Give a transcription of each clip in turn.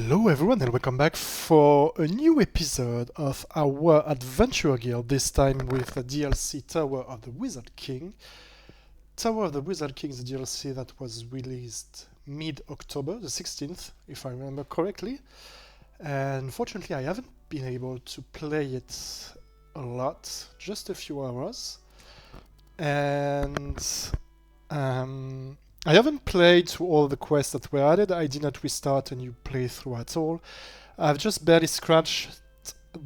Hello everyone and welcome back for a new episode of our adventure guild, this time with the DLC Tower of the Wizard King. Tower of the Wizard King is a DLC that was released mid-October, the 16th, if I remember correctly. And unfortunately I haven't been able to play it a lot, just a few hours. And I haven't played through all the quests that were added. I did not restart a new playthrough at all. I've just barely scratched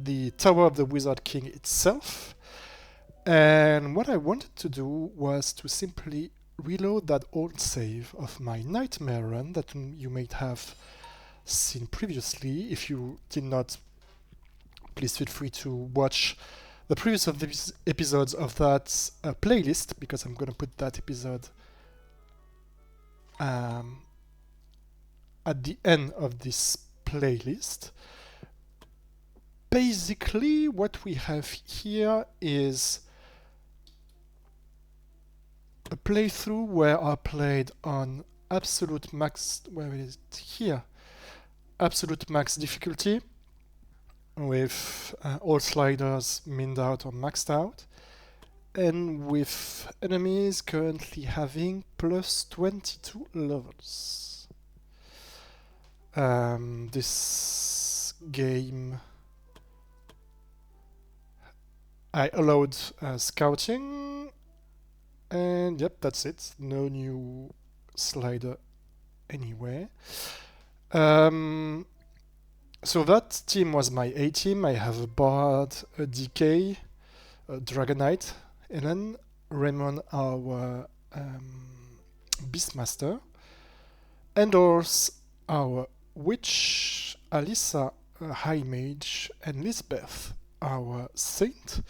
the Tower of the Wizard King itself. And what I wanted to do was to simply reload that old save of my Nightmare run that you may have seen previously. If you did not, please feel free to watch the previous of these episodes of that playlist, because I'm going to put that episode at the end of this playlist. Basically, what we have here is a playthrough where I played on absolute max, where is it here? Absolute max difficulty, with all sliders minned out or maxed out, and with enemies currently having plus 22 levels. This game I allowed scouting, and yep, that's it. No new slider anywhere. So that team was my A team. I have a Bard, a DK, a Dragonite, Ellen, Raymond, our Beastmaster, Endors, our Witch, Alyssa, High Mage, and Lisbeth, our Saint.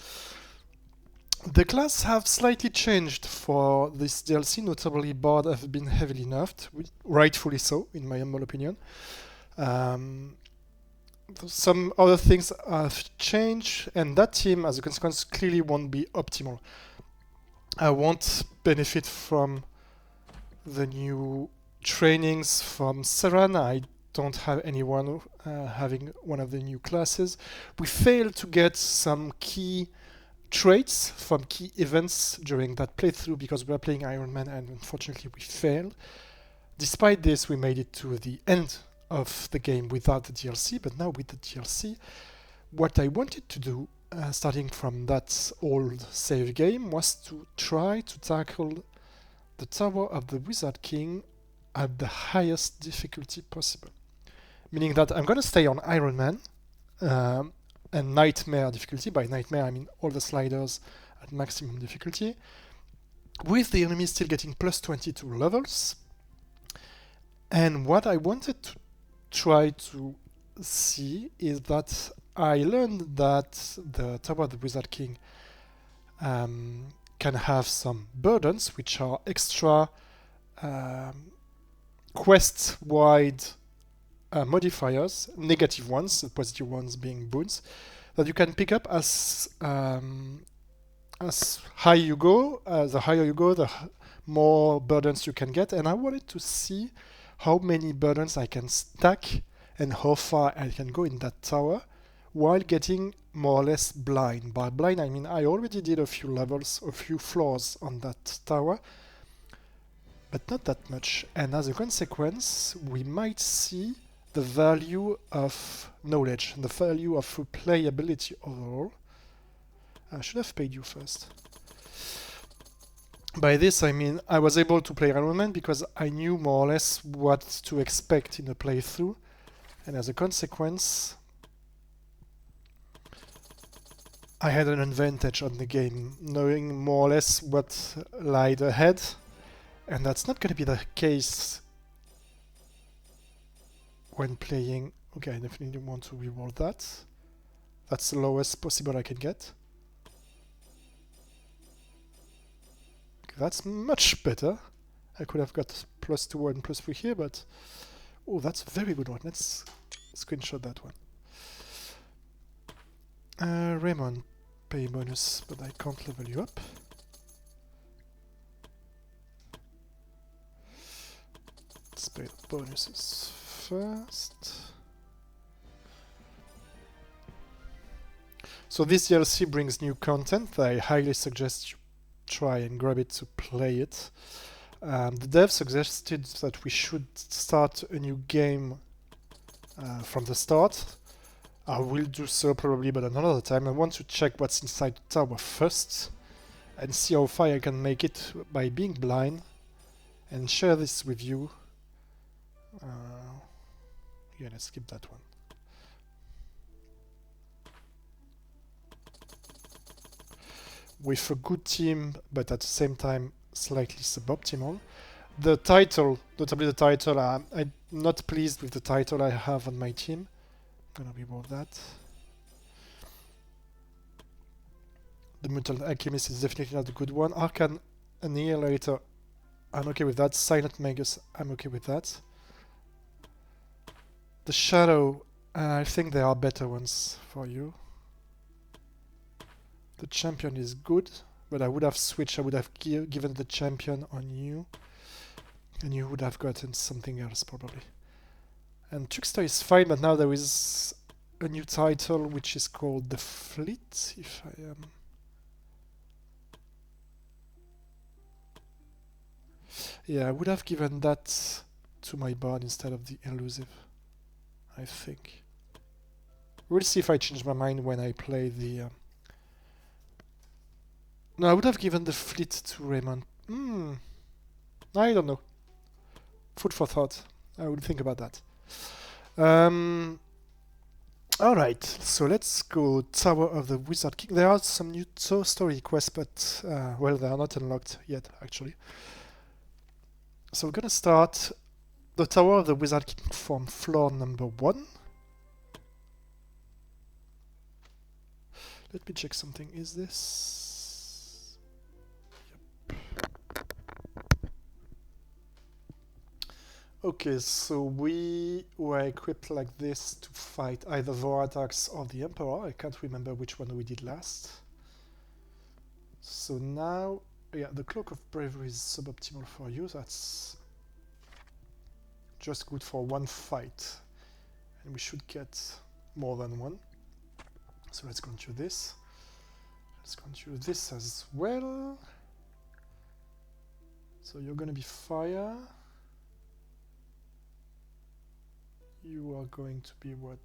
The class have slightly changed for this DLC, notably Bard have been heavily nerfed, rightfully so, in my humble opinion. Some other things have changed, and that team, as a consequence, clearly won't be optimal. I won't benefit from the new trainings from Saran. I don't have anyone having one of the new classes. We failed to get some key traits from key events during that playthrough because we were playing Ironman, and unfortunately we failed. Despite this, we made it to the end of the game without the DLC, but now with the DLC, what I wanted to do, starting from that old save game, was to try to tackle the Tower of the Wizard King at the highest difficulty possible. Meaning that I'm going to stay on Ironman and Nightmare difficulty. By Nightmare, I mean all the sliders at maximum difficulty, with the enemy still getting plus 22 levels. And what I wanted to try to see is that I learned that the Tower of the Wizard King can have some burdens, which are extra quest-wide modifiers, negative ones, the positive ones being boons, that you can pick up as high you go. The higher you go, the more burdens you can get. And I wanted to see how many burdens I can stack and how far I can go in that tower while getting more or less blind. By blind, I mean I already did a few levels, a few floors on that tower, but not that much. And as a consequence, we might see the value of knowledge, the value of replayability overall. I should have paid you first. By this I mean I was able to play Ironman because I knew more or less what to expect in a playthrough, and as a consequence I had an advantage on the game, knowing more or less what lied ahead, and that's not going to be the case when playing. Okay, I definitely want to reroll that. That's the lowest possible I can get. That's much better. I could have got plus 2 and plus 3 here, but oh, that's a very good one. Let's screenshot that one. Raymond, pay bonus, but I can't level you up. Let's pay the bonuses first. So this DLC brings new content. I highly suggest you try and grab it to play it. The dev suggested that we should start a new game from the start. I will do so probably, but another time. I want to check what's inside the tower first and see how far I can make it by being blind and share this with you. Yeah, let's skip that one. With a good team, but at the same time slightly suboptimal. The title, notably the title, I'm not pleased with the title I have on my team. I'm gonna remove that. The Mutant Alchemist is definitely not a good one. Arcane Annihilator, I'm okay with that. Silent Magus, I'm okay with that. The Shadow, I think there are better ones for you. The Champion is good, but I would have switched. I would have given the Champion on you, and you would have gotten something else probably. And Trickster is fine, but now there is a new title which is called The Fleet, if I am... Yeah, I would have given that to my bard instead of the Elusive, I think. We'll see if I change my mind when I play the... No, I would have given the Fleet to Raymond. I don't know. Food for thought. I will think about that. Alright, so let's go Tower of the Wizard King. There are some new story quests, but, well, they are not unlocked yet, actually. So we're gonna start the Tower of the Wizard King from floor number 1. Let me check something. Is this... Yep. Okay, so we were equipped like this to fight either Voratax or the Emperor. I can't remember which one we did last. So now, yeah, the Cloak of Bravery is suboptimal for you. That's just good for one fight. And we should get more than one. So let's continue this. Let's continue this as well. So you're gonna be fire. You are going to be what?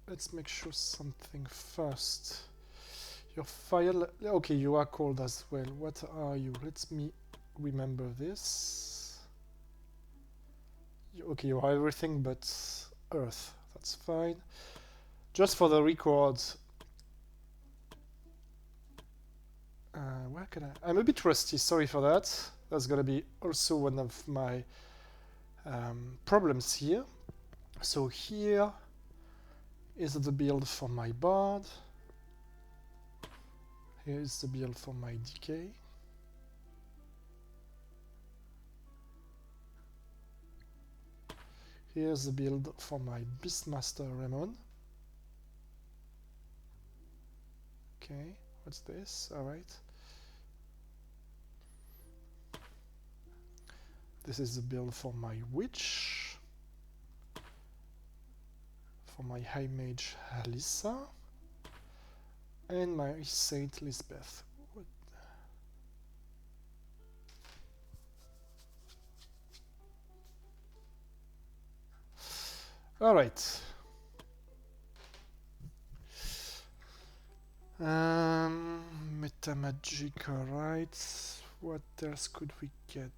Let's make sure something first. Your fire... Okay, you are cold as well. What are you? Let me remember this. Okay, you are everything but earth. That's fine. Just for the records... where can I... I'm a bit rusty, sorry for that. That's gonna be also one of my problems here. So here is the build for my bard. Here is the build for my decay. Here's the build for my Beastmaster Ramon. Okay, what's this? Alright. This is the build for my Witch. For my High Mage Halissa. And my Saint Lisbeth. Alright. Meta Magic, alright. What else could we get?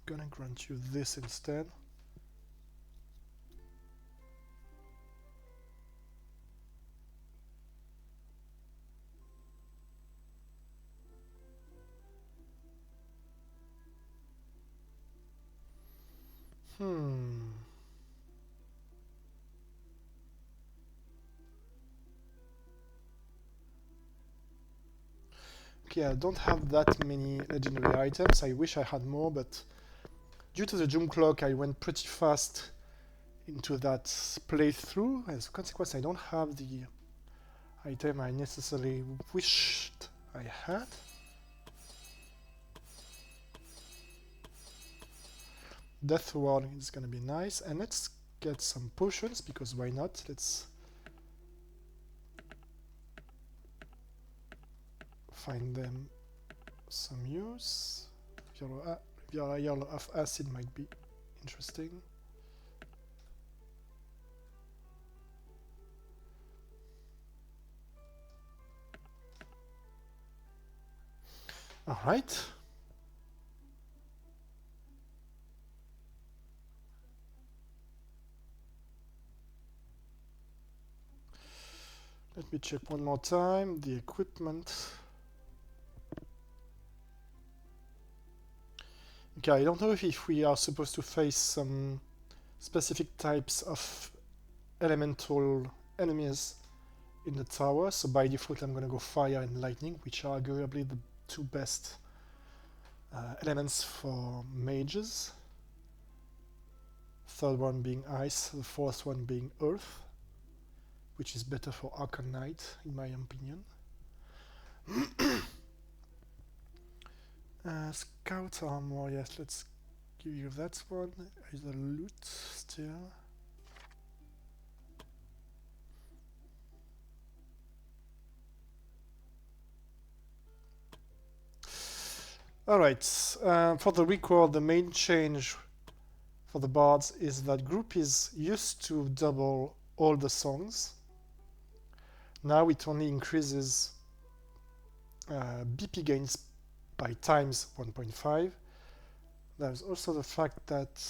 Gonna grant you this instead. Okay, I don't have that many legendary items. I wish I had more, but due to the Doomclock, I went pretty fast into that playthrough. As a consequence, I don't have the item I necessarily wished I had. Death Ward is gonna be nice, and let's get some potions, because why not? Let's find them some use. Vial of acid might be interesting. All right. Let me check one more time the equipment. Okay, I don't know if we are supposed to face some specific types of elemental enemies in the tower, so by default I'm gonna go fire and lightning, which are arguably the two best elements for mages. Third one being ice, the fourth one being earth, which is better for Archon Knight in my opinion. Scout armor, yes, let's give you that one. Is the loot still? Alright, for the record, the main change for the bards is that groupies used to double all the songs. Now it only increases BP gains by times 1.5. There's also the fact that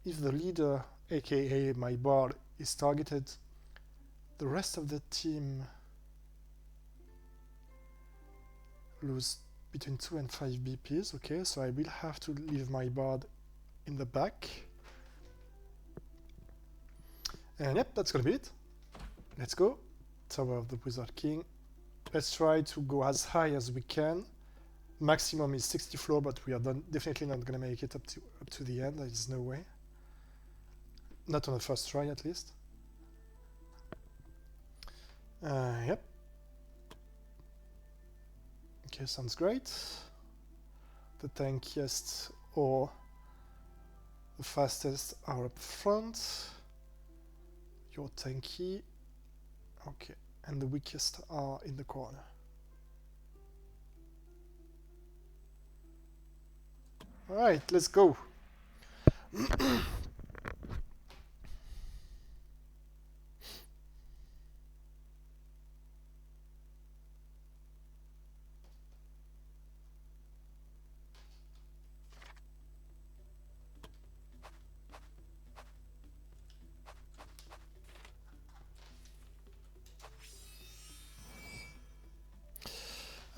if the leader, aka my bard, is targeted, the rest of the team lose between 2 and 5 BPs. Okay, so I will have to leave my bard in the back. And yep, that's gonna be it. Let's go. Tower of the Wizard King. Let's try to go as high as we can. Maximum is 60 floor, but we are definitely not gonna make it up to the end. There is no way. Not on the first try, at least. Yep. Okay, sounds great. The tankiest or the fastest are up front. You're tanky. Okay, and the weakest are in the corner. Alright, let's go.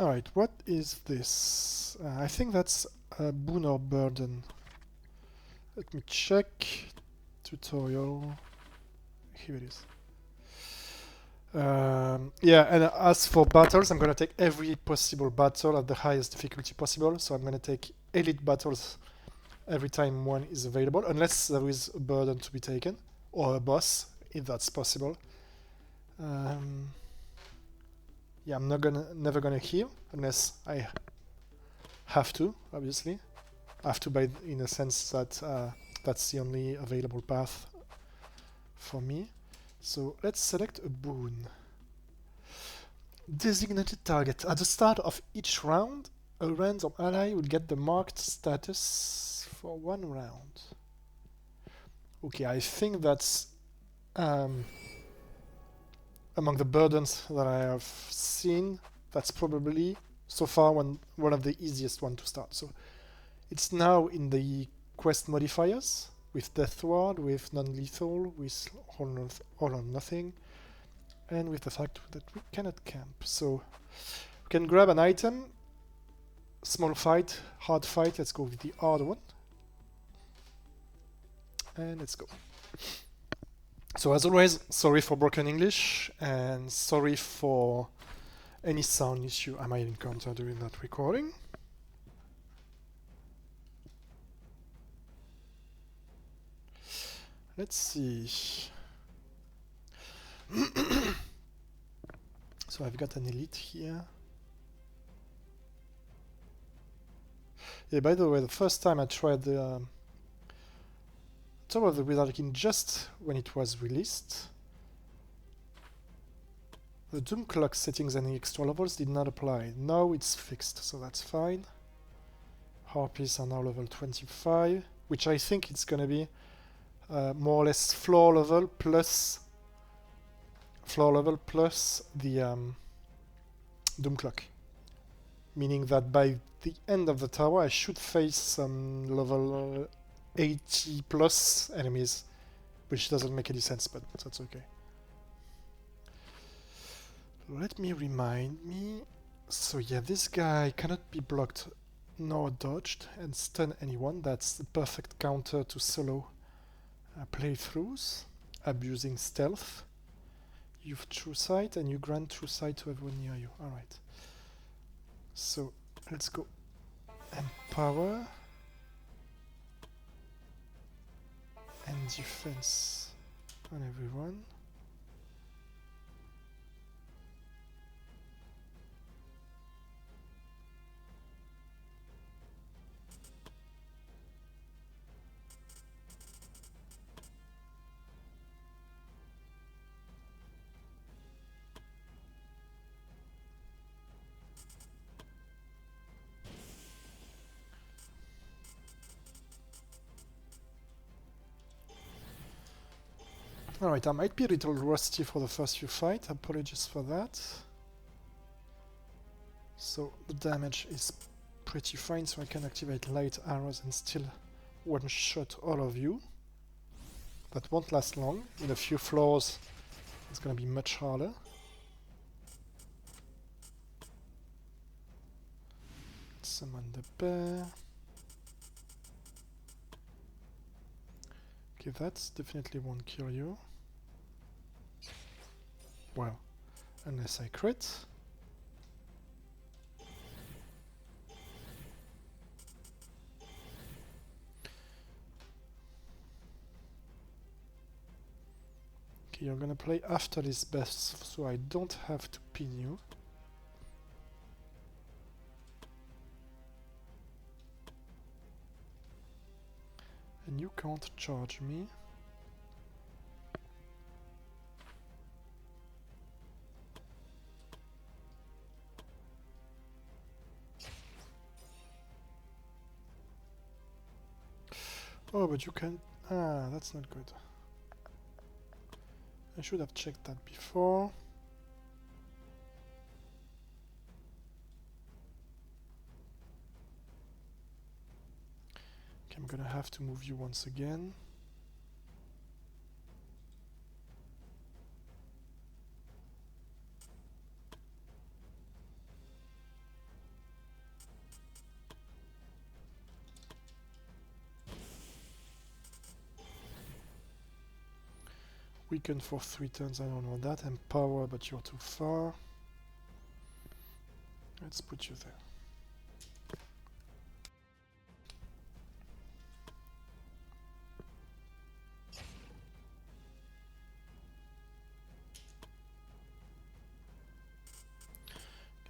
Alright, what is this? I think that's a boon or burden. Let me check. Tutorial. Here it is. Yeah, and as for battles, I'm gonna take every possible battle at the highest difficulty possible. So I'm gonna take elite battles every time one is available, unless there is a burden to be taken, or a boss, if that's possible. Yeah, I'm never gonna heal unless I have to. Obviously, I have to, by in a sense that that's the only available path for me. So let's select a boon. Designated target. At the start of each round, a random ally will get the marked status for 1 round. Okay, I think that's among the burdens that I have seen, that's probably so far one of the easiest one to start. So it's now in the quest modifiers with Death Ward, with non-lethal, with all or nothing, and with the fact that we cannot camp. So we can grab an item, small fight, hard fight. Let's go with the hard one, and let's go. So as always, sorry for broken English, and sorry for any sound issue I might encounter during that recording. Let's see. So I've got an elite here. Yeah, by the way, the first time I tried the Top of the Wizard King just when it was released, the Doomclock settings and the extra levels did not apply. Now it's fixed, so that's fine. Harpies are now level 25, which I think it's gonna be more or less floor level plus the Doomclock. Meaning that by the end of the tower I should face some level 80 plus enemies, which doesn't make any sense, but that's okay. Let me remind me. So yeah, this guy cannot be blocked nor dodged and stun anyone. That's the perfect counter to solo playthroughs, abusing stealth. You've true sight and you grant true sight to everyone near you. Alright. So let's go empower and defense on everyone. Alright, I might be a little rusty for the first few fights, apologies for that. So the damage is pretty fine, so I can activate light arrows and still one-shot all of you. That won't last long. In a few floors it's gonna be much harder. Summon the bear. Okay, that definitely won't kill you. Well, unless I crit. Okay, you're gonna play after this best, so I don't have to pin you. And you can't charge me. Oh, but you can... Ah, that's not good. I should have checked that before. Okay, I'm gonna have to move you once again. Weaken for 3 turns, I don't want that. Empower, but you're too far. Let's put you there.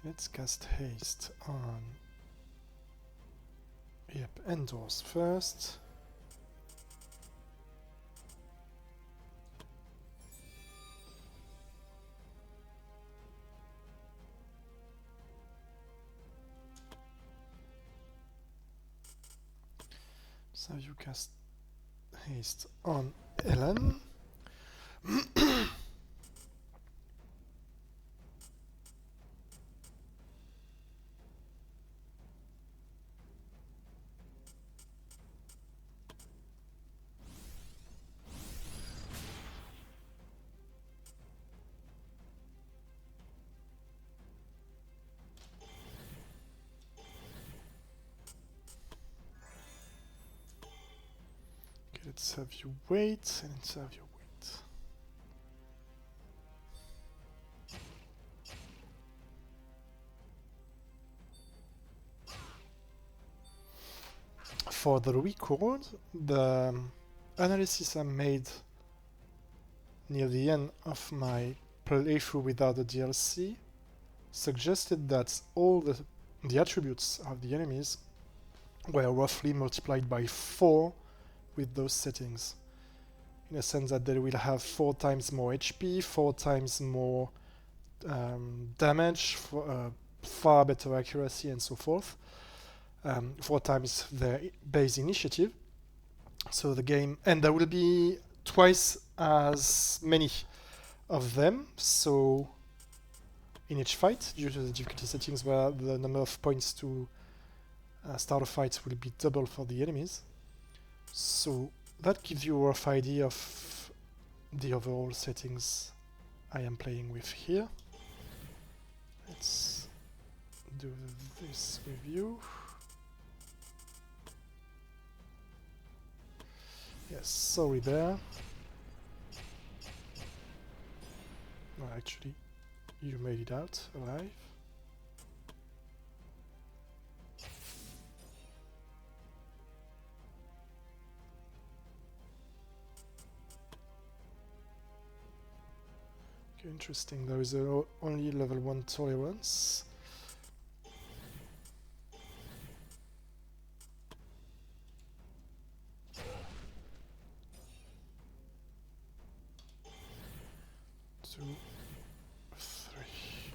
Let's cast haste on... Yep, Endors first. So you cast haste on Ellen. Let's have you wait, and let's have you wait. For the record, the analysis I made near the end of my playthrough without the DLC suggested that all the attributes of the enemies were roughly multiplied by 4 with those settings. In a sense that they will have 4 times more HP, 4 times more damage, far better accuracy and so forth, 4 times their base initiative. So the game, and there will be twice as many of them, so in each fight, due to the difficulty settings where the number of points to start a fight will be double for the enemies. So that gives you a rough idea of the overall settings I am playing with here. Let's do this review. Yes, sorry there. No, actually, you made it out alive. Okay, interesting. There is only level 1 tolerance. Two, three.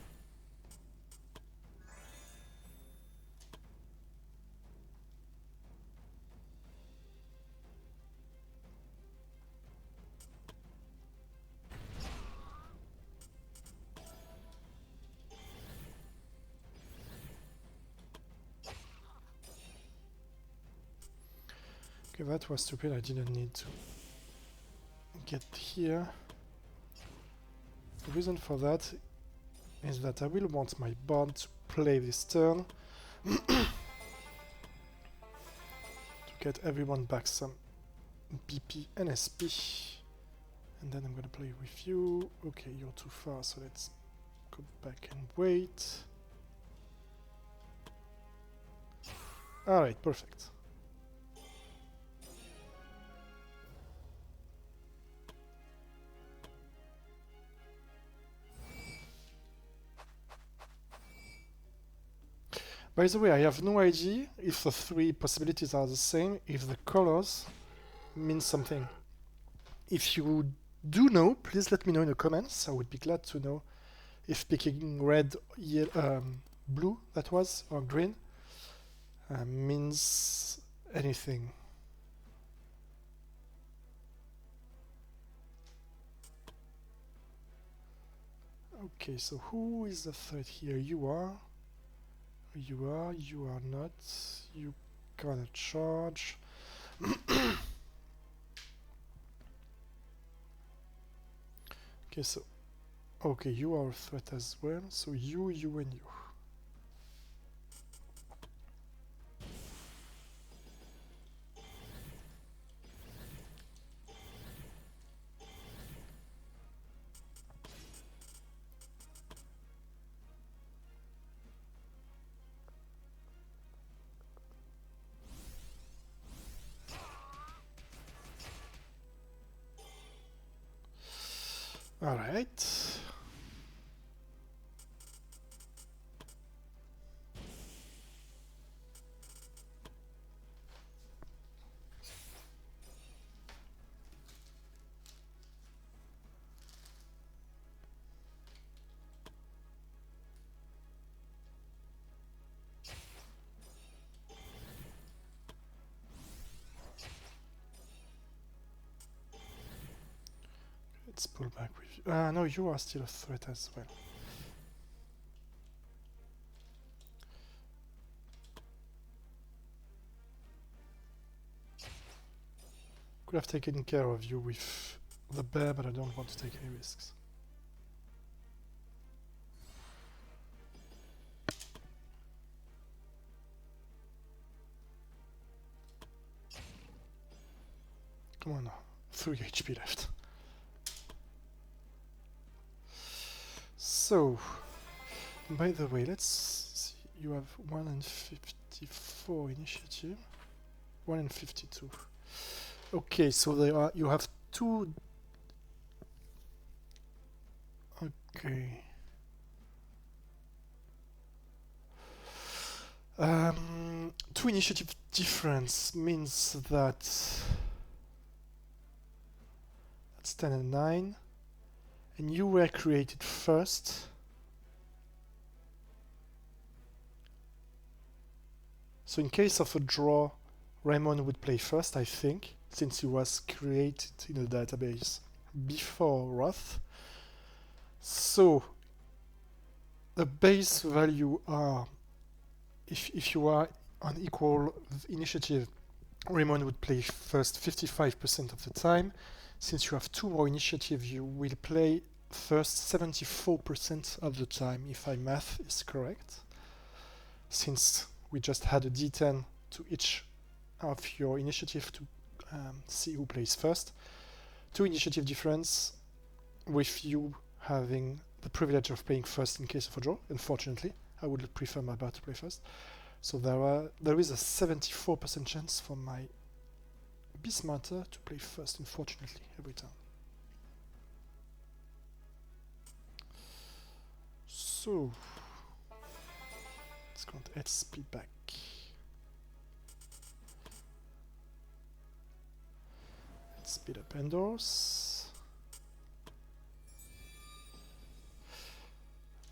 Okay, that was stupid. I didn't need to get here. The reason for that is that I will want my bard to play this turn to get everyone back some BP and SP. And then I'm gonna play with you. Okay, you're too far, so let's go back and wait. Alright, perfect. By the way, I have no idea if the 3 possibilities are the same, if the colors mean something. If you do know, please let me know in the comments. I would be glad to know if picking red, blue, that was, or green, means anything. Okay, so who is the threat here? You are. You are not. You gotta charge. Okay, so okay, you are a threat as well. So you and you. All right. Let's pull back with you. No, you are still a threat as well. Could have taken care of you with the bear, but I don't want to take any risks. Come on now, 3 HP left. So, by the way, let's see. You have 1 in 54 initiative, 1 in 52. Okay, so you have two. Okay. Two initiative difference means that that's 10 and 9, and you were created first. So in case of a draw, Raymond would play first, I think, since he was created in the database before Roth. So the base value are, if you are on equal initiative, Raymond would play first 55% of the time. Since you have two more initiative, you will play first 74% of the time, if my math is correct. Since we just had a D10 to each of your initiative to see who plays first. Two initiative difference with you having the privilege of playing first in case of a draw. Unfortunately, I would prefer my bar to play first. So there is a 74% chance for my Be Smarter to play first, unfortunately, every time. So let's go to add speed back. Let's speed up Endors.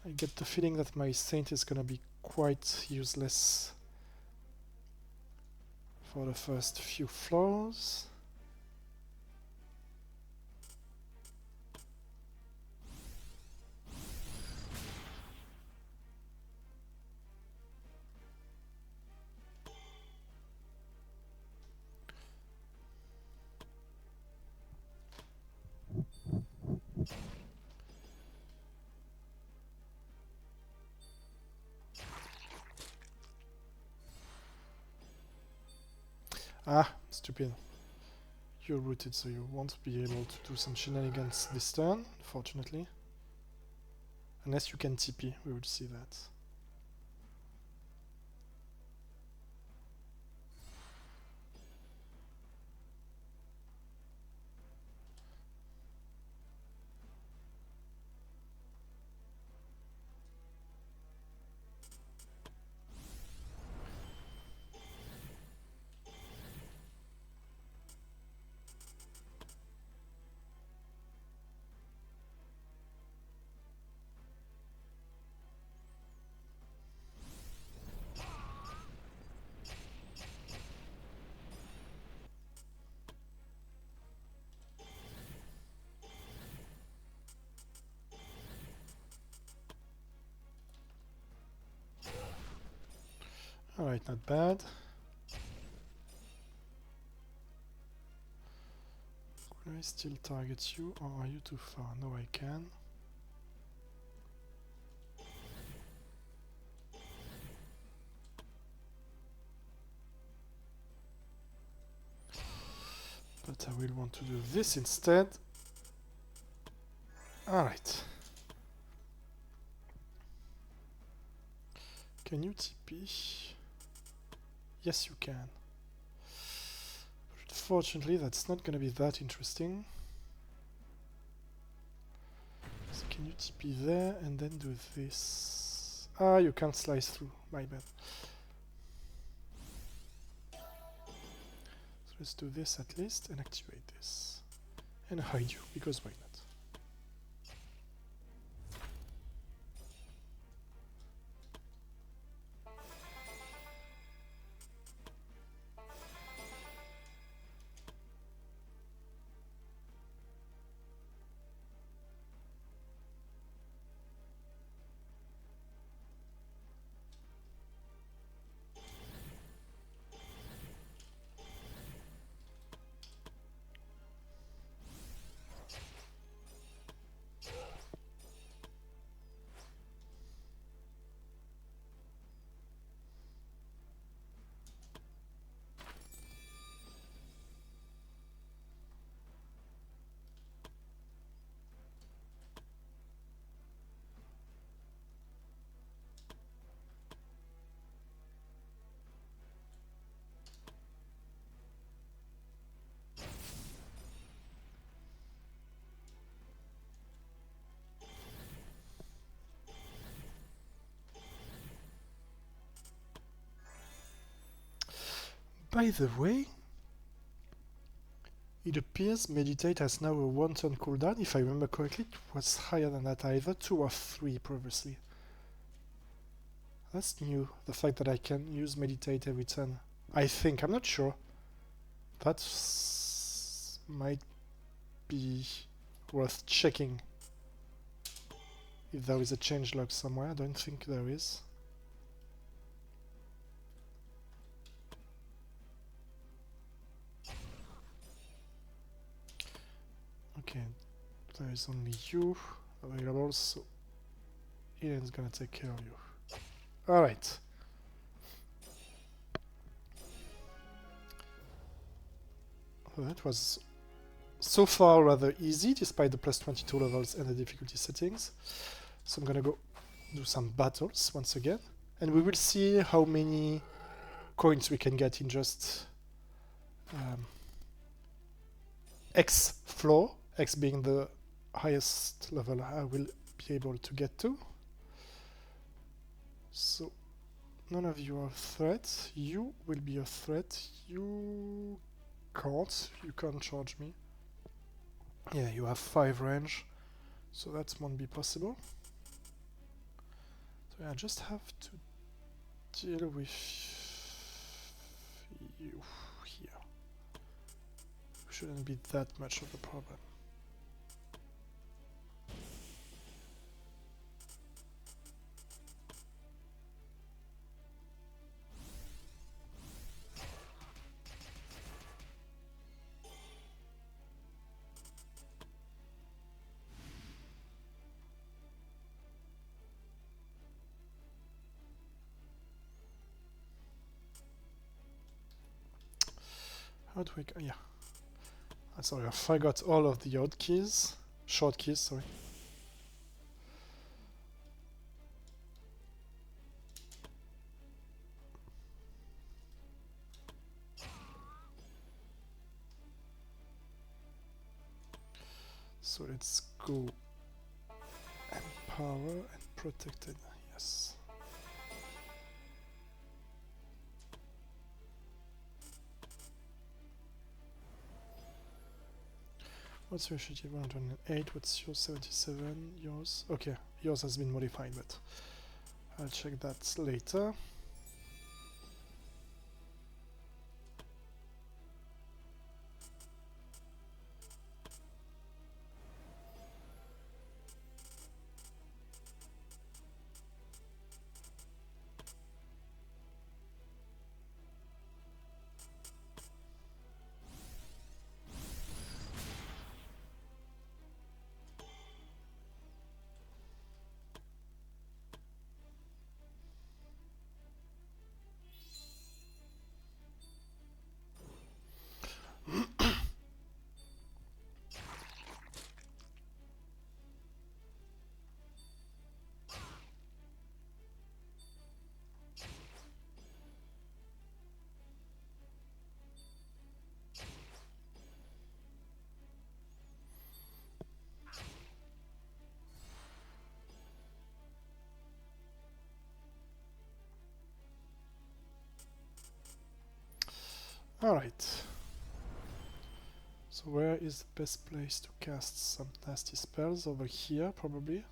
I get the feeling that my Saint is gonna be quite useless for the first few floors. Ah, stupid. You're rooted, so you won't be able to do some shenanigans this turn, fortunately. Unless you can TP, we will see that. Alright, not bad. Could I still target you, or are you too far? No, I can. But I will want to do this instead. Alright. Can you TP? Yes, you can. Fortunately, that's not going to be that interesting. So can you TP there and then do this? Ah, you can't slice through. My bad. So let's do this at least and activate this. And hide you, because why not? By the way, it appears Meditate has now a 1 turn cooldown. If I remember correctly, it was higher than that, either 2 or 3 previously. That's new, the fact that I can use Meditate every turn. I think, I'm not sure. That might be worth checking. If there is a changelog somewhere, I don't think there is. Okay, there is only you available, so Ian's gonna take care of you. Alright. Well, that was so far rather easy, despite the plus 22 levels and the difficulty settings. So I'm gonna go do some battles once again, and we will see how many coins we can get in just X floor, X being the highest level I will be able to get to. So none of you are a threat. You will be a threat. You can't charge me. Yeah, you have 5 range, so that won't be possible. So I just have to deal with you here. Shouldn't be that much of a problem. How do we go? Yeah. Sorry, I forgot all of the odd keys. Short keys, sorry. So let's go Empower and Protected, yes. What's your shitty 108? What's your 77? Yours? Okay, yours has been modified, but I'll check that later. Alright. So where is the best place to cast some nasty spells? Over here, probably.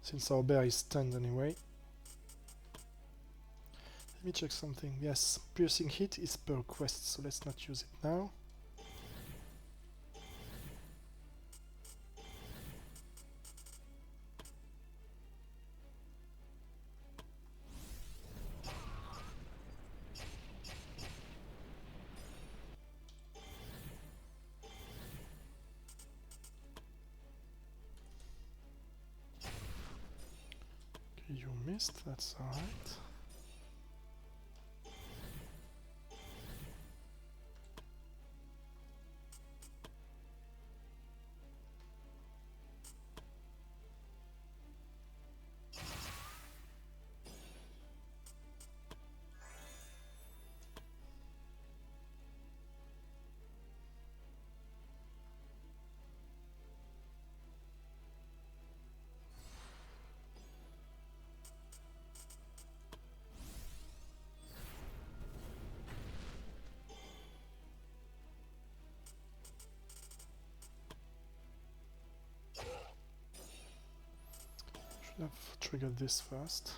Since our bear is stunned anyway. Let me check something. Yes, piercing hit is per quest, so let's not use it now. Okay, you missed, that's alright. I've triggered this first.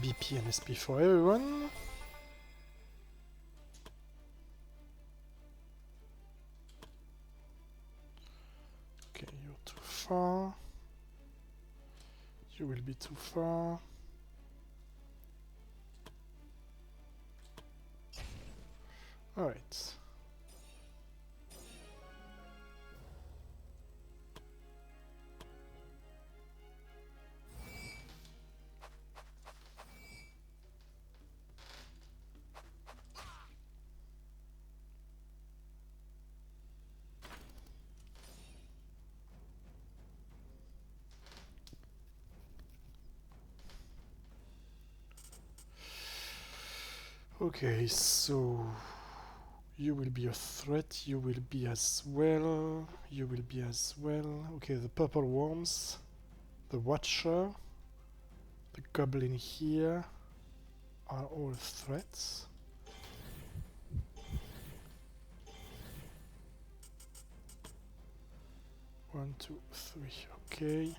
BP and SP for everyone. Okay, you're too far. You will be too far. Alright. Okay, so you will be a threat, you will be as well, you will be as well. Okay, the purple worms, the watcher, the goblin here are all threats. One, two, three, okay.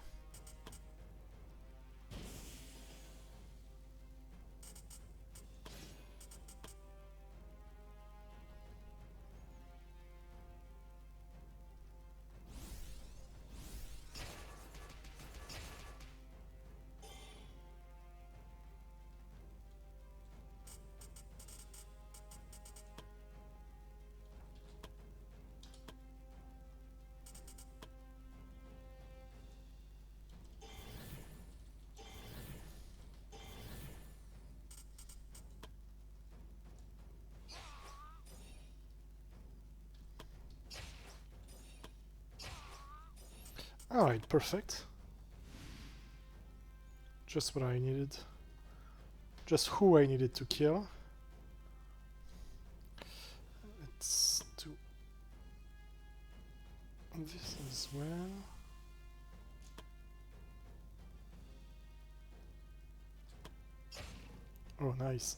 Alright, perfect. Just what I needed. Just who I needed to kill. Let's do this as well. Oh, nice.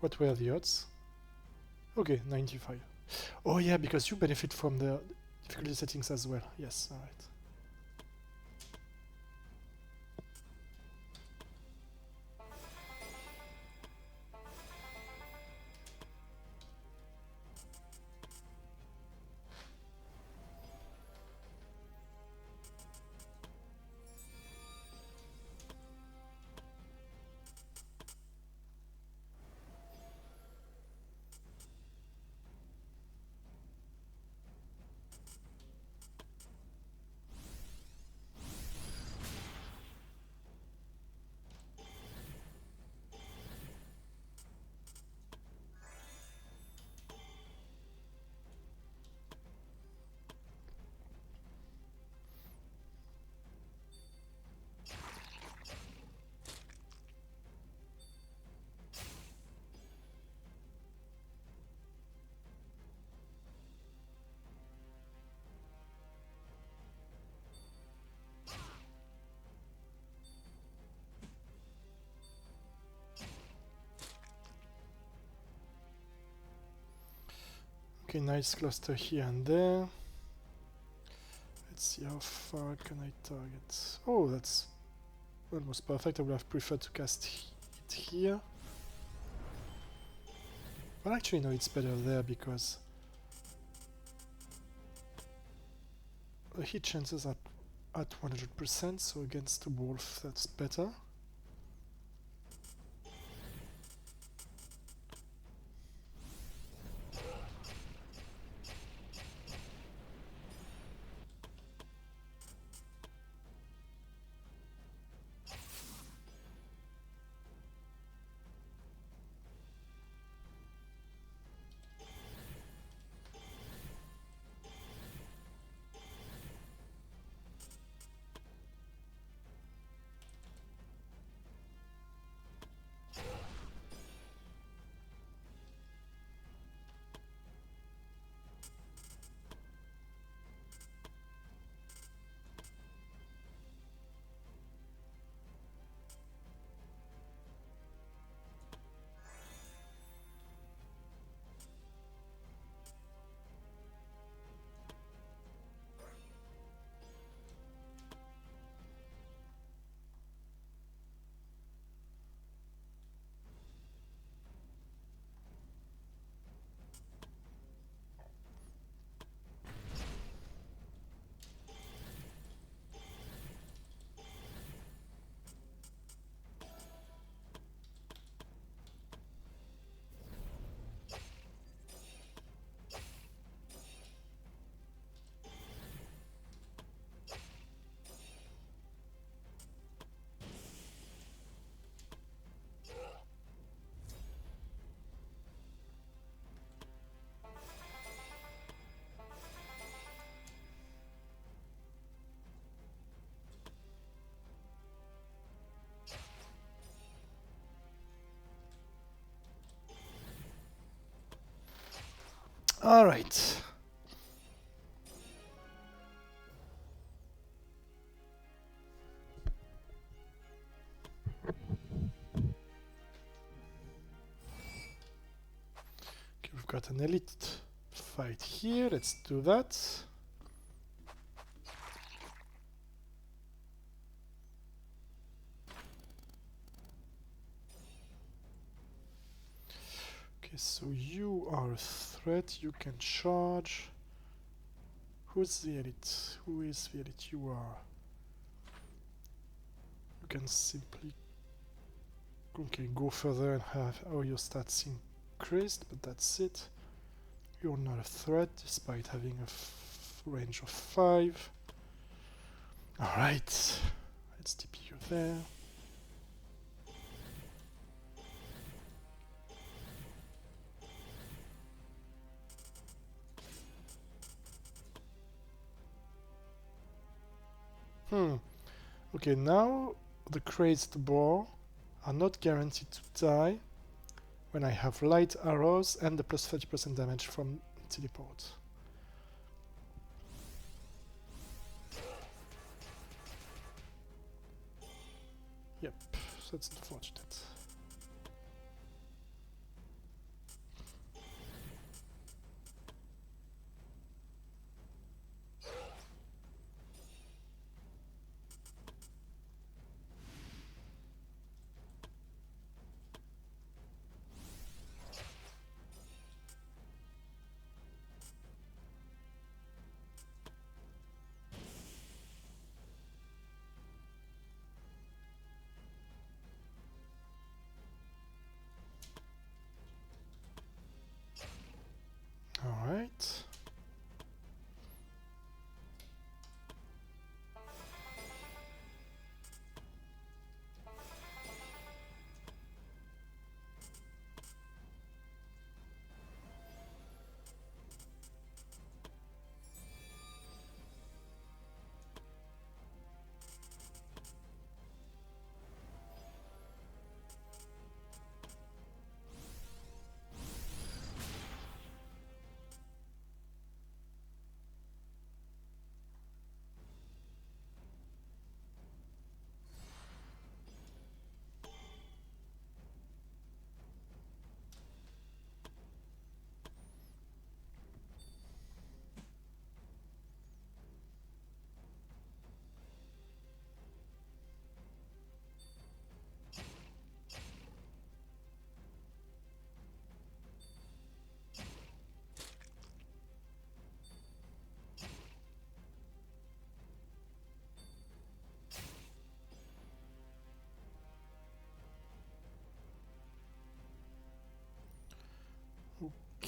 What were the odds? Okay, 95. Oh yeah, because you benefit from the difficulty settings as well. Yes, alright. Okay, nice cluster here and there. Let's see how far can I target. Oh, that's almost perfect. I would have preferred to cast it here. Well, actually, no, it's better there because hit chances at 100%, so against a wolf that's better. All right. Okay, we've got an elite fight here. Let's do that. Okay, so you are a threat. You can charge. Who's the elite? Who is the elite? You are. You can simply go further and have all your stats increased, but that's it. You're not a threat despite having a range of 5. Alright, let's TP you there. Okay, now the crazed boar are not guaranteed to die when I have light arrows and the plus 30% damage from teleport. Yep, that's unfortunate.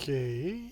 Okay.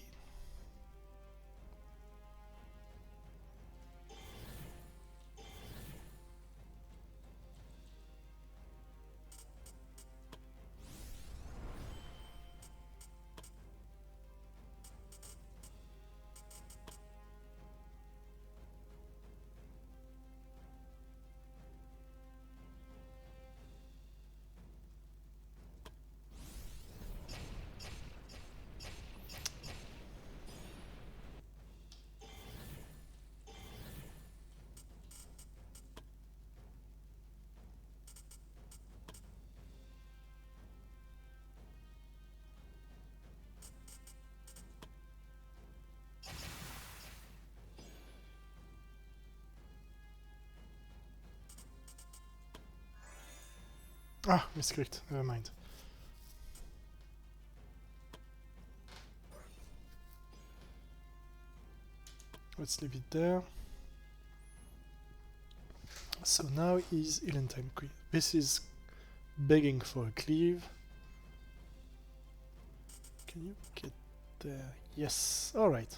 Ah, misclicked. Never mind. Let's leave it there. So now is healing time. This is begging for a cleave. Can you get there? Yes. All right.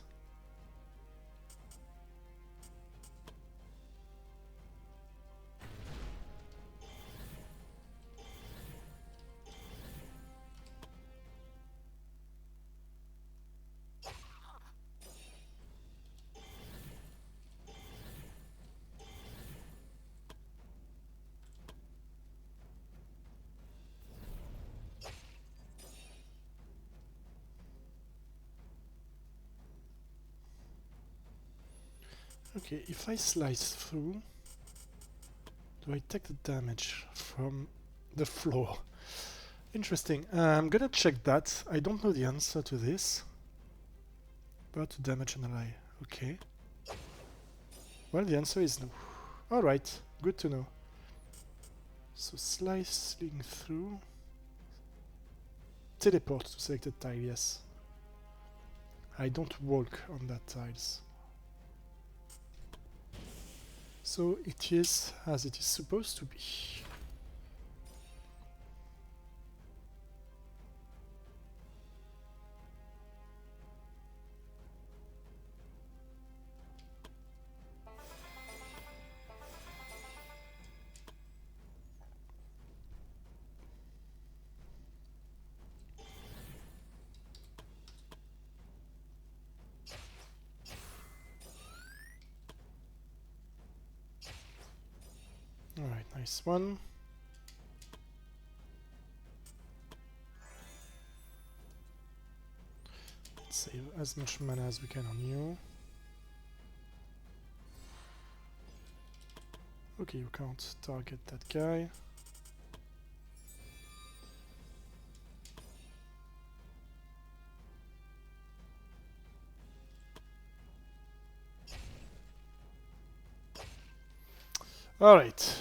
Okay, if I slice through, do I take the damage from the floor? Interesting. I'm gonna check that. I don't know the answer to this. But to damage an ally. Okay. Well, the answer is no. Alright, good to know. So slicing through. Teleport to selected tile, yes. I don't walk on that tiles. So it is as it is supposed to be. Alright, nice one. Let's save as much mana as we can on you. Okay, you can't target that guy. Alright.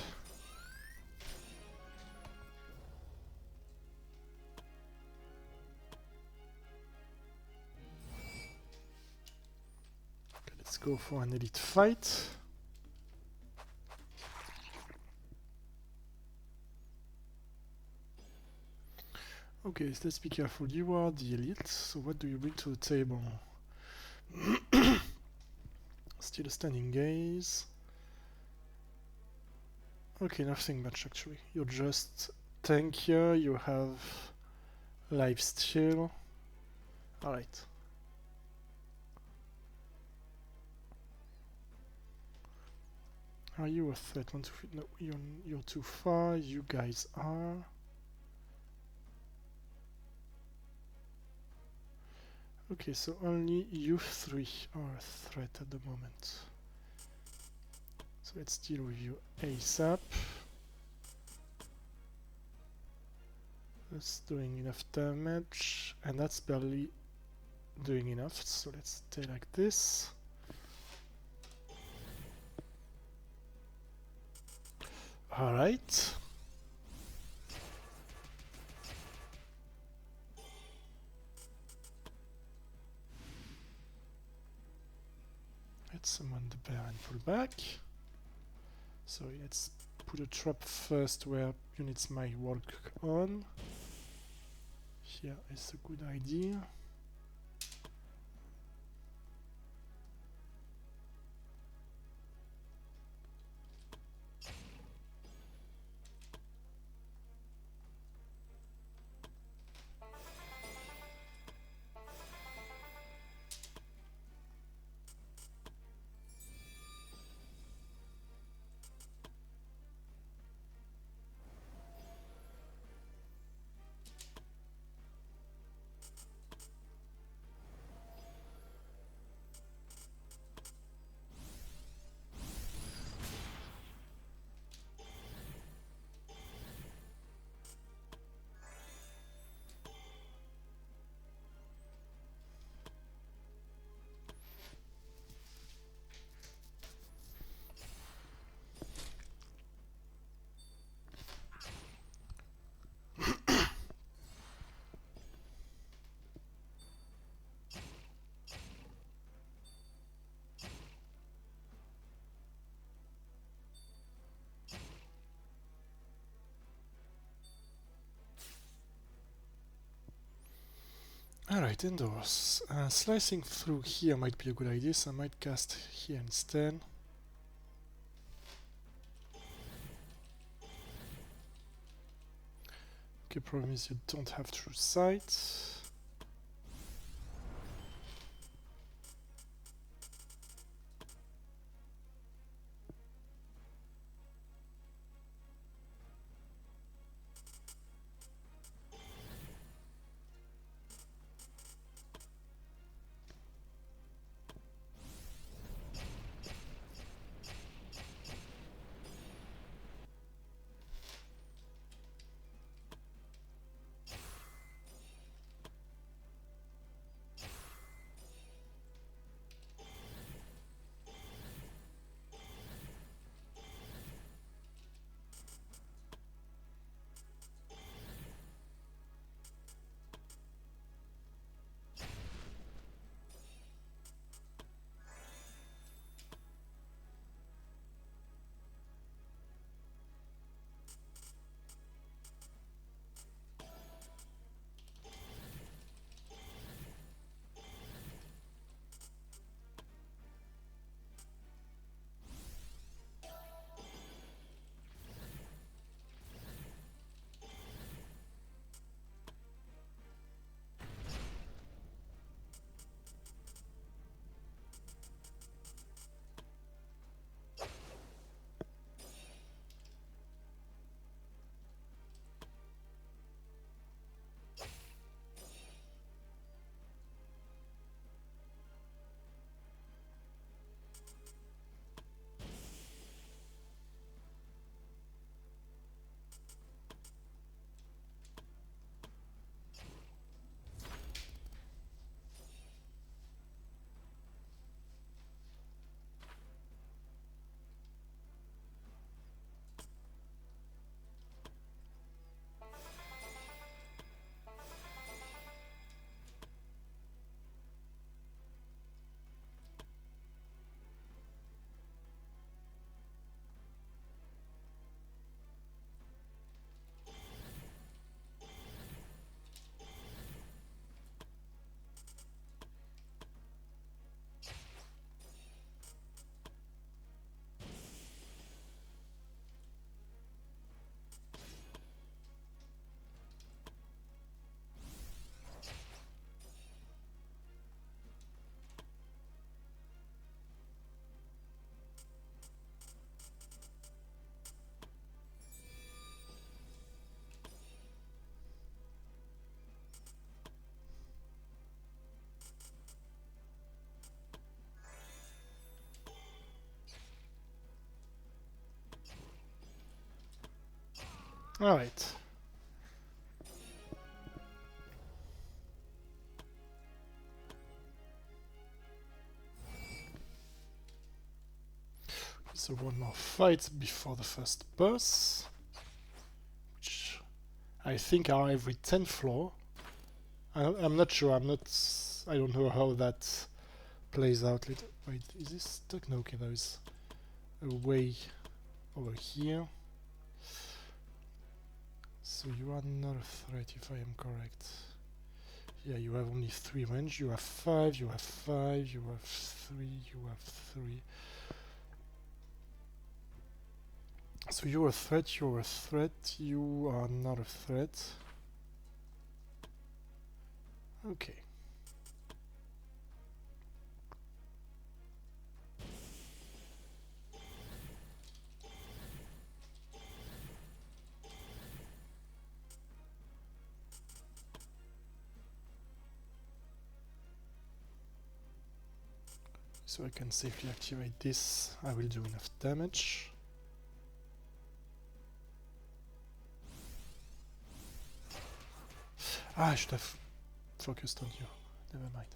Okay, let's go for an elite fight. Okay, so let's be careful. You are the elite, so what do you bring to the table? Still a standing gaze. Okay, nothing much actually. You're just tankier, you have life steal. Alright. Are you a threat? 1, 2, 3. No, you're too far. You guys are. Okay, so only you three are a threat at the moment. So let's deal with you ASAP. That's doing enough damage, and that's barely doing enough, so let's stay like this. Alright. Let's summon the bear and pull back. So let's put a trap first where units might walk on. Here is a good idea. Alright, indoors. Slicing through here might be a good idea, so I might cast here instead. Okay, problem is you don't have true sight. Alright. So one more fight before the first boss, which I think are every 10th floor. I'm not sure, I don't know how that plays out. Wait, is this stuck? No, okay, there is a way over here. So you are not a threat if I am correct. Yeah, you have only 3 range, you have 5, you have 5, you have 3, you have 3. So you're a threat, you are not a threat. Okay. So I can safely activate this. I will do enough damage. Ah, I should have focused on you. Never mind.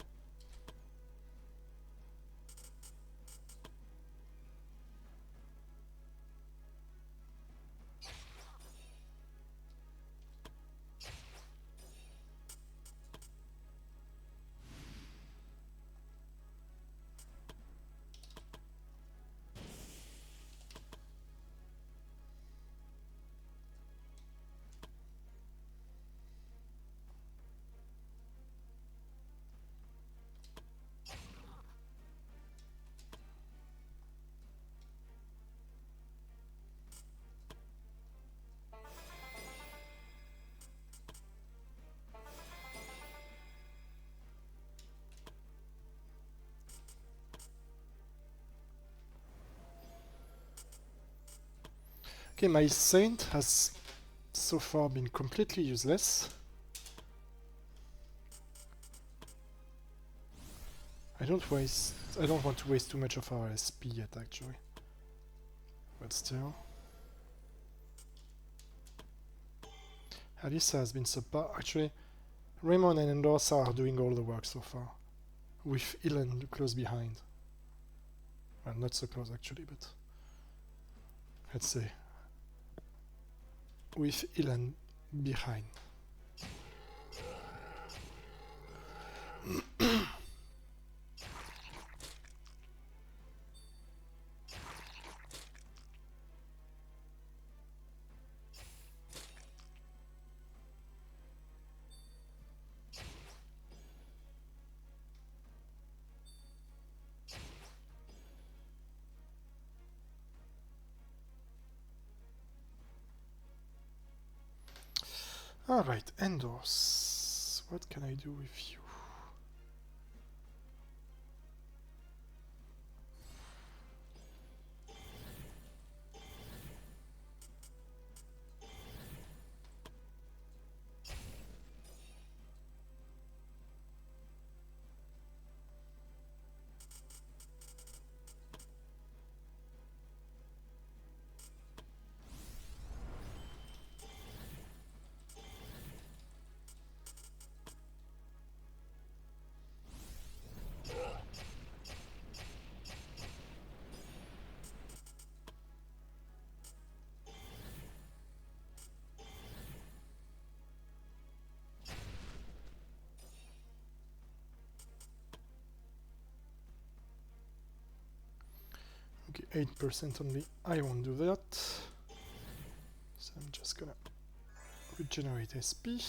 Okay, my Saint has so far been completely useless. I don't want to waste too much of our SP yet, actually. But still. Alyssa has been subpar. Actually, Raymond and Endorsa are doing all the work so far. With Ilan close behind. Well, not so close actually, but let's say with Ilan behind. Alright, Endors. What can I do with you? Okay, 8% only. I won't do that. So I'm just gonna regenerate SP.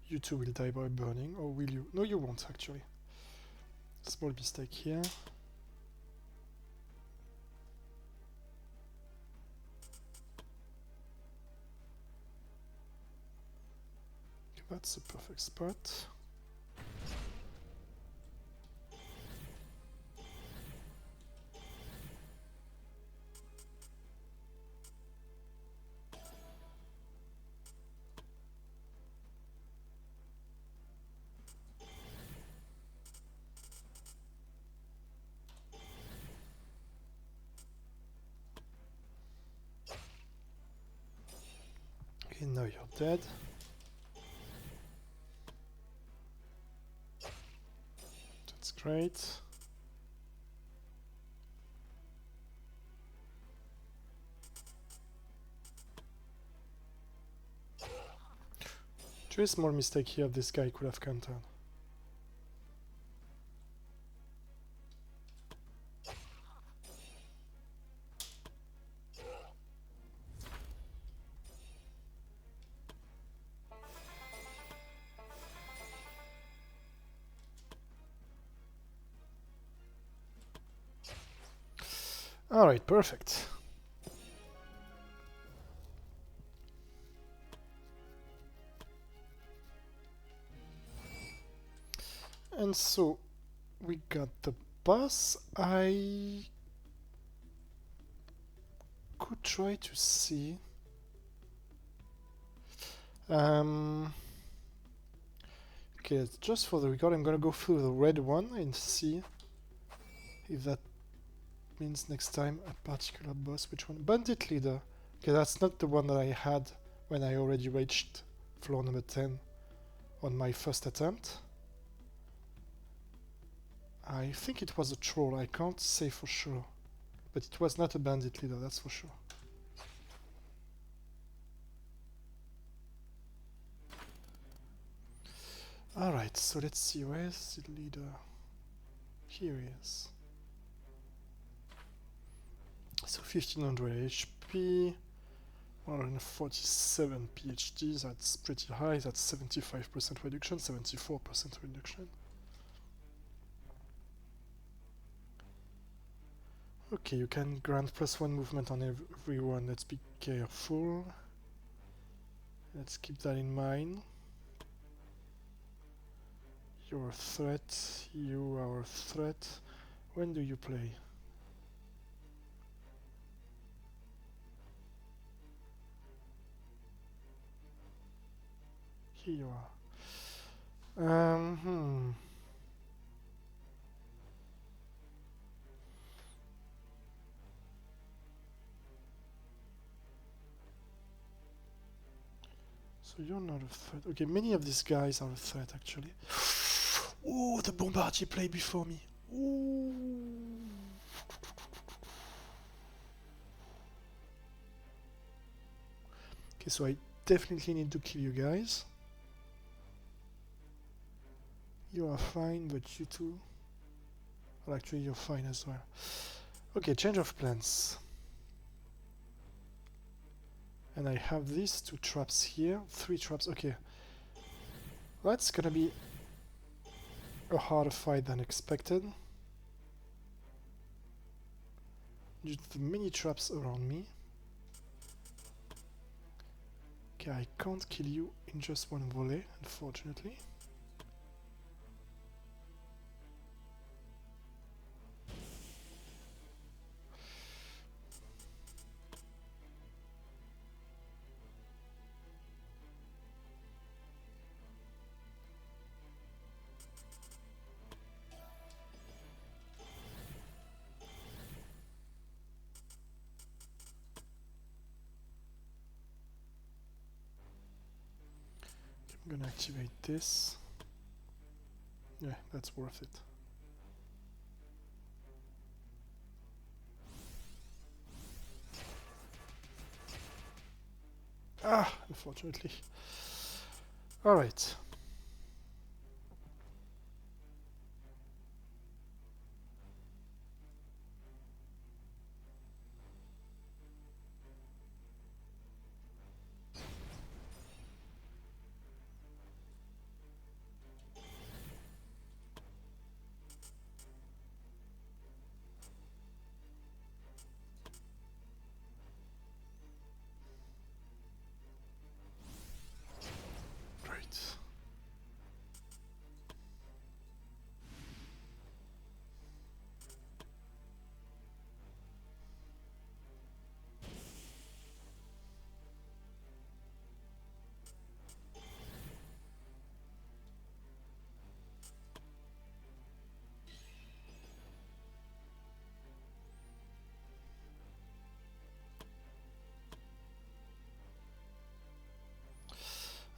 You two will die by burning, or will you? No, you won't actually. Small mistake here. Okay, that's a perfect spot. Okay, now you're dead. That's great. Just a small mistake here, this guy could have countered. Alright, perfect. And so we got the boss. I could try to see. Okay, just for the record, I'm gonna go through the red one and see if that means next time a particular boss. Which one? Bandit Leader. Okay, that's not the one that I had when I already reached floor number 10 on my first attempt. I think it was a troll, I can't say for sure. But it was not a bandit leader, that's for sure. Alright, so let's see, where's the leader? Here he is. So 1500 HP, 147 PhD, that's pretty high, that's 75% reduction, 74% reduction. Okay, you can grant +1 movement on everyone, let's be careful. Let's keep that in mind. You're a threat, you are a threat. When do you play? Here you are. So you're not a threat. Okay, many of these guys are a threat actually. Oh, the bombardier played before me. Ooh. Okay, so I definitely need to kill you guys. You are fine, but you too. Well, actually, you're fine as well. Okay, change of plans. And I have these 2 traps here. 3 traps. Okay. That's gonna be a harder fight than expected. Due to the many traps around me. Okay, I can't kill you in just one volley, unfortunately. I'm gonna activate this. Yeah, that's worth it. Ah, unfortunately. Alright. Great.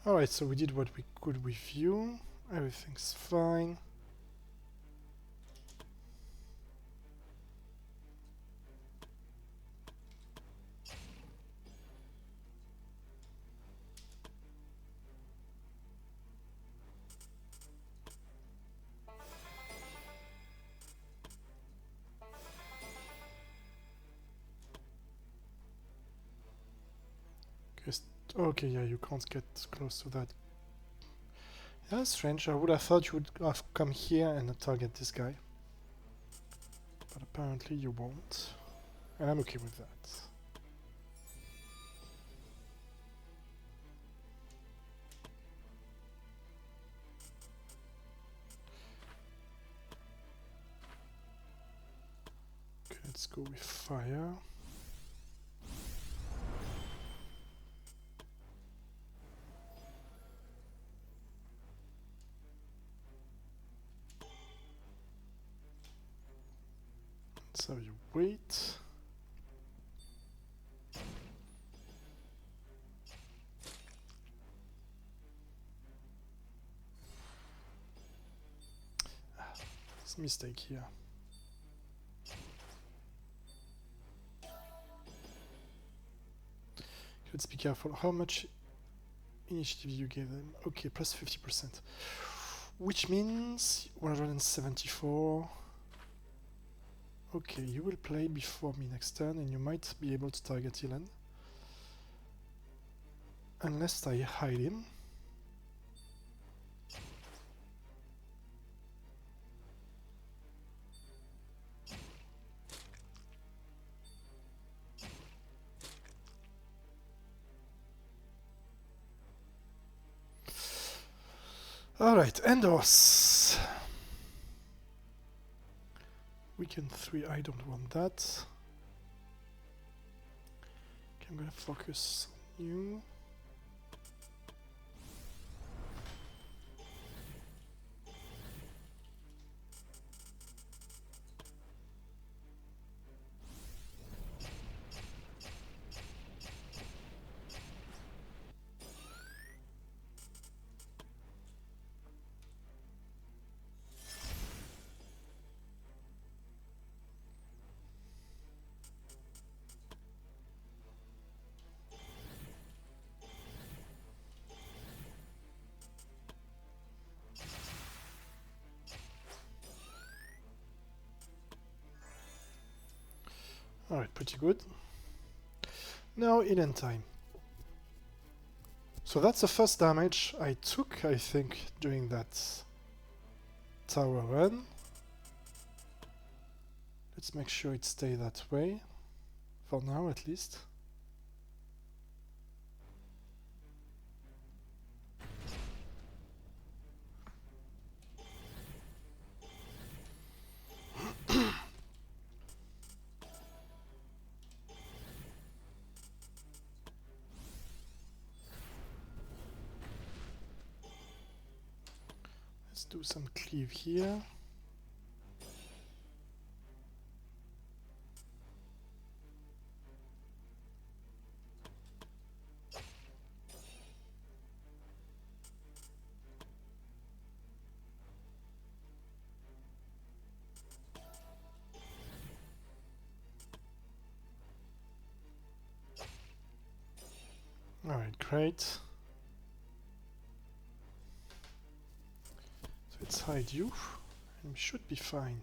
Alright, so we did what we could with you. Everything's fine. Okay, yeah, you can't get close to that. Yeah, that's strange. I would have thought you would have come here and target this guy. But apparently you won't. And I'm okay with that. Okay, let's go with fire. So you wait. It's a mistake here. Let's be careful. How much initiative you gave them? Okay, plus 50%. Which means 174. Okay, you will play before me next turn and you might be able to target Ilan. Unless I hide him. Alright, Endos. Weekend 3, I don't want that. Okay, I'm gonna focus on you. Alright, pretty good. Now in end time. So that's the first damage I took, I think, during that tower run. Let's make sure it stays that way, for now at least. Let's do some cleave here. Alright, great. So let's hide you, and we should be fine.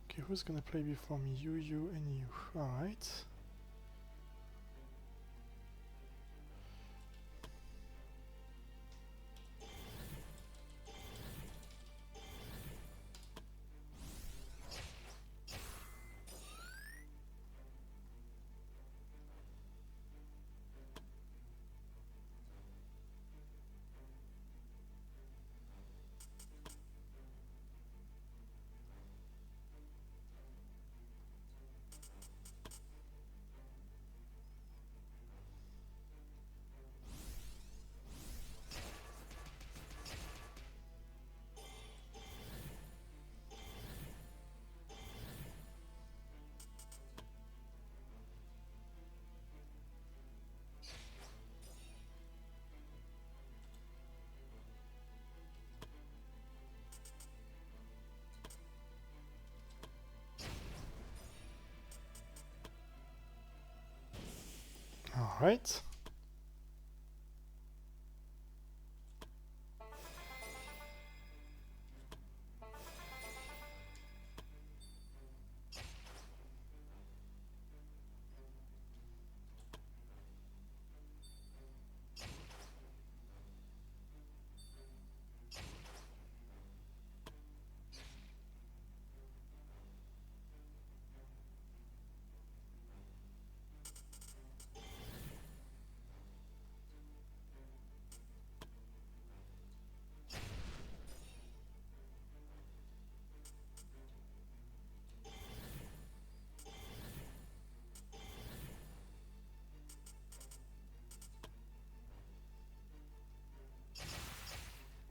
Okay, who's gonna play before me? You, and you. Alright. Alright.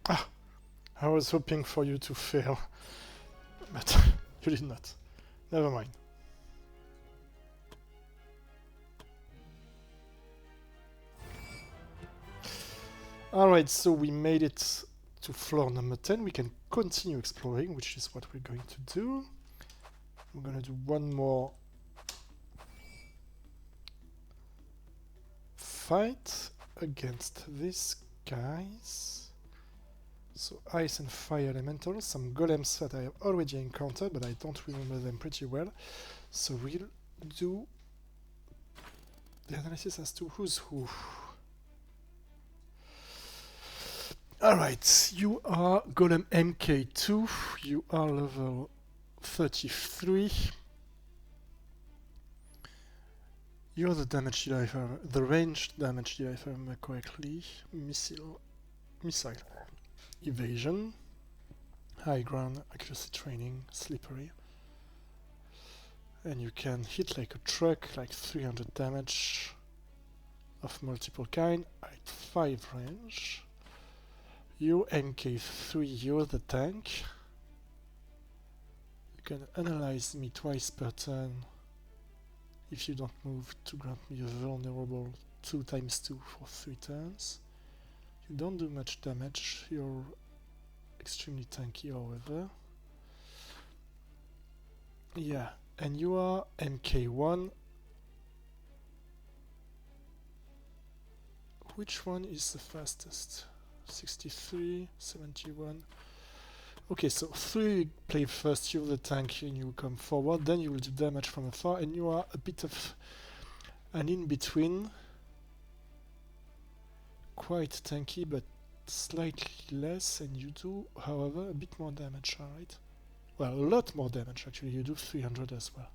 Ah, I was hoping for you to fail, but you did not. Never mind. Alright, so we made it to floor number 10. We can continue exploring, which is what we're going to do. We're going to do one more fight against these guys. So ice and fire elementals, some golems that I have already encountered, but I don't remember them pretty well. So we'll do the analysis as to who's who. Alright, you are Golem MK2, you are level 33. You're the damage dealer, if I remember, the ranged damage dealer, if I remember correctly. Missile, evasion, high ground, accuracy training, slippery. And you can hit like a truck, like 300 damage of multiple kind at 5 range. You MK3, you're the tank. You can analyze me twice per turn if you don't move to grant me a vulnerable 2x2 for 3 turns. You don't do much damage, you're extremely tanky however. Yeah, and you are MK1, which one is the fastest? 63, 71. Okay, so 3 play first, you're the tank and you come forward, then you will do damage from afar, and you are a bit of an in-between. Quite tanky, but slightly less, and you do, however, a bit more damage, alright? Well, a lot more damage, actually. You do 300 as well.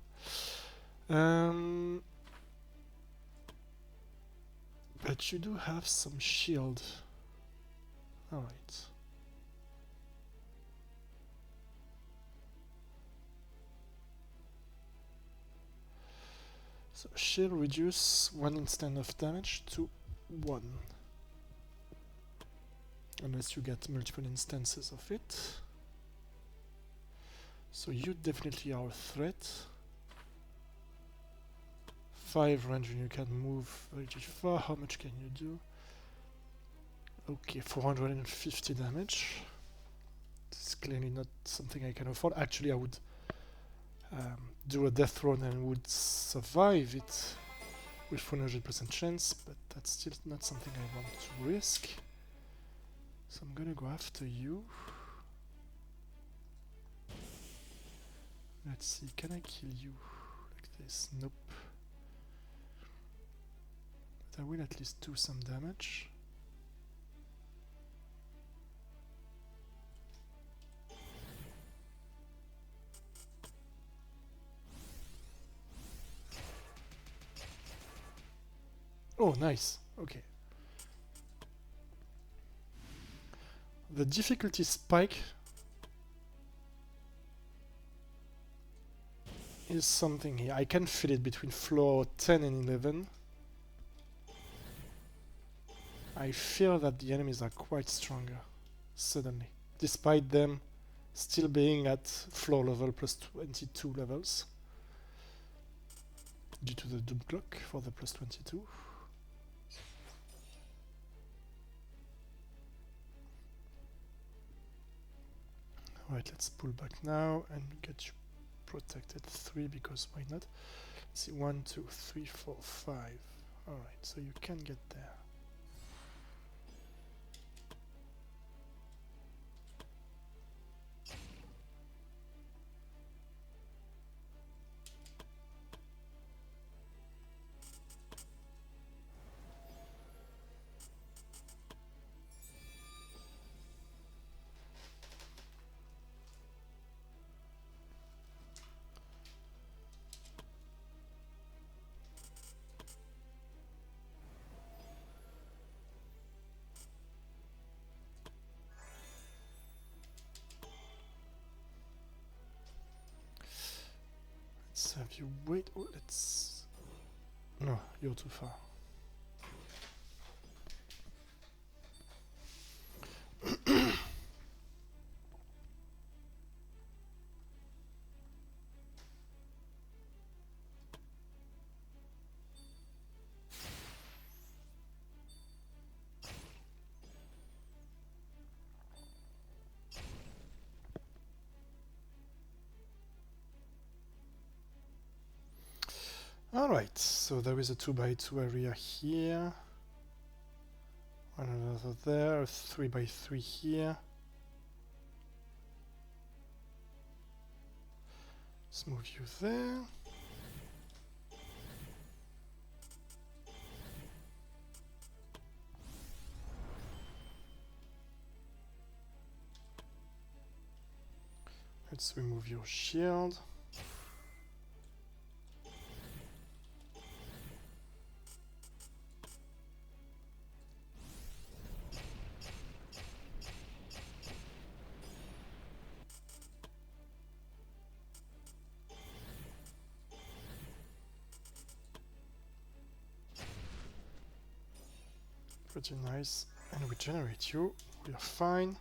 But you do have some shield. Alright. So shield reduce 1 instant of damage to 1. Unless you get multiple instances of it. So you definitely are a threat. 5 range and you can move very far. How much can you do? Okay, 450 damage. This is clearly not something I can afford. Actually, I would do a death run and would survive it with 100% chance, but that's still not something I want to risk. So I'm gonna go after you. Let's see, can I kill you like this? Nope. But I will at least do some damage. Oh, nice. Okay. The difficulty spike is something here. I can feel it between floor 10 and 11. I feel that the enemies are quite stronger, suddenly, despite them still being at floor level plus 22 levels, due to the Doomclock for the plus 22. Alright, let's pull back now and get you protected 3, because why not? Let's see, 1, 2, 3, 4, 5. Alright, so you can get there. Let's have you wait. Oh, let's. No, you're too far. Alright, so there is a 2x2 area here, another there, a 3x3 here. Let's move you there. Let's remove your shield. Pretty nice, and regenerate you. We are fine.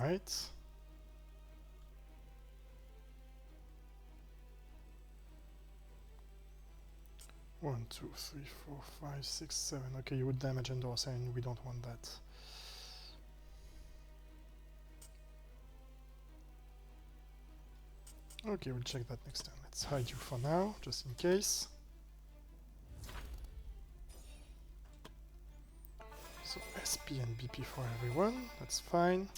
Alright. 1, 2, 3, 4, 5, 6, 7. Okay, you would damage endorser and we don't want that. Okay, we'll check that next time. Let's hide you for now, just in case. So SP and BP for everyone, that's fine.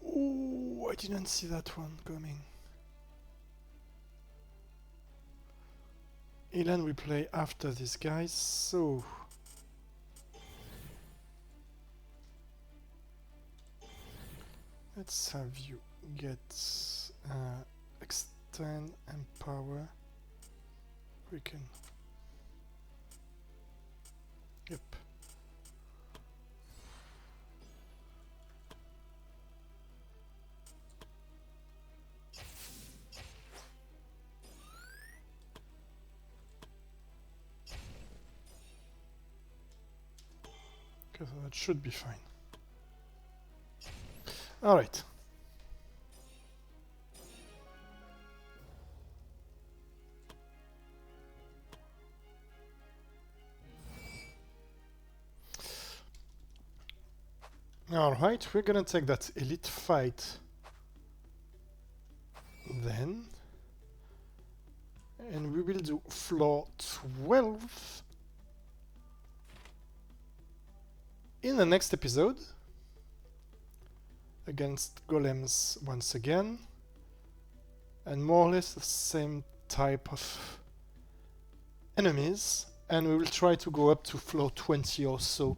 Ooh, I didn't see that one coming. Elan we play after these guys, so let's have you get extend and power. We can. Yep. Okay, so that should be fine. All right. Alright, we're gonna take that elite fight then. And we will do floor 12 in the next episode against golems once again. And more or less the same type of enemies. And we will try to go up to floor 20 or so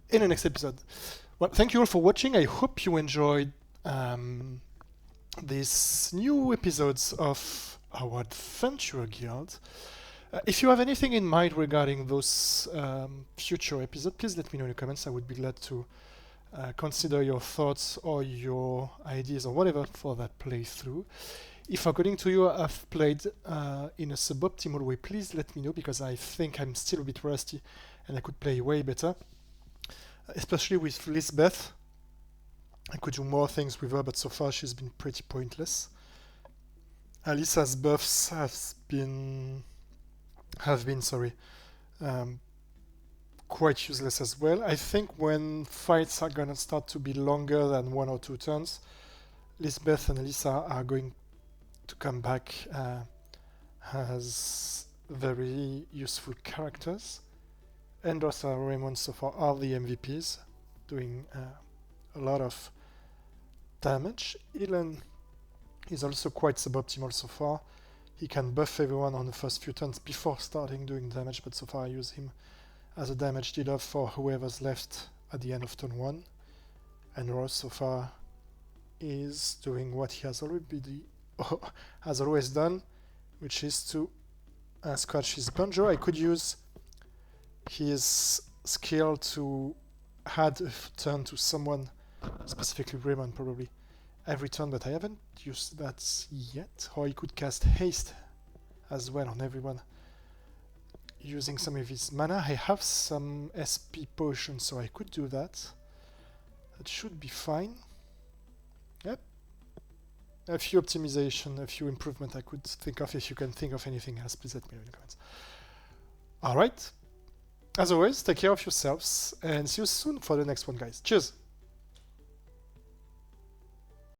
in the next episode. Well, thank you all for watching. I hope you enjoyed these new episodes of our Adventurer Guild. If you have anything in mind regarding those future episodes, please let me know in the comments. I would be glad to consider your thoughts or your ideas or whatever for that playthrough. If according to you I've played in a suboptimal way, please let me know, because I think I'm still a bit rusty and I could play way better. Especially with Lisbeth. I could do more things with her, but so far she's been pretty pointless. Alyssa's buffs have been quite useless as well. I think when fights are gonna start to be longer than 1 or 2 turns, Lisbeth and Alyssa are going to come back as very useful characters. And also Raymond so far are the MVPs, doing a lot of damage. Elan is also quite suboptimal so far. He can buff everyone on the first few turns before starting doing damage, but so far I use him as a damage dealer for whoever's left at the end of turn 1. And Ross so far is doing what he has always done, which is to scratch his banjo. I could use his skill to add a turn to someone, specifically Raymond probably, every turn, but I haven't used that yet. Or he could cast haste as well on everyone using some of his mana. I have some SP potions, so I could do that. That should be fine. Yep. a few optimization, a few improvement I could think of. If you can think of anything else, please let me know in the comments. All right. As always, take care of yourselves and see you soon for the next one, guys. Cheers.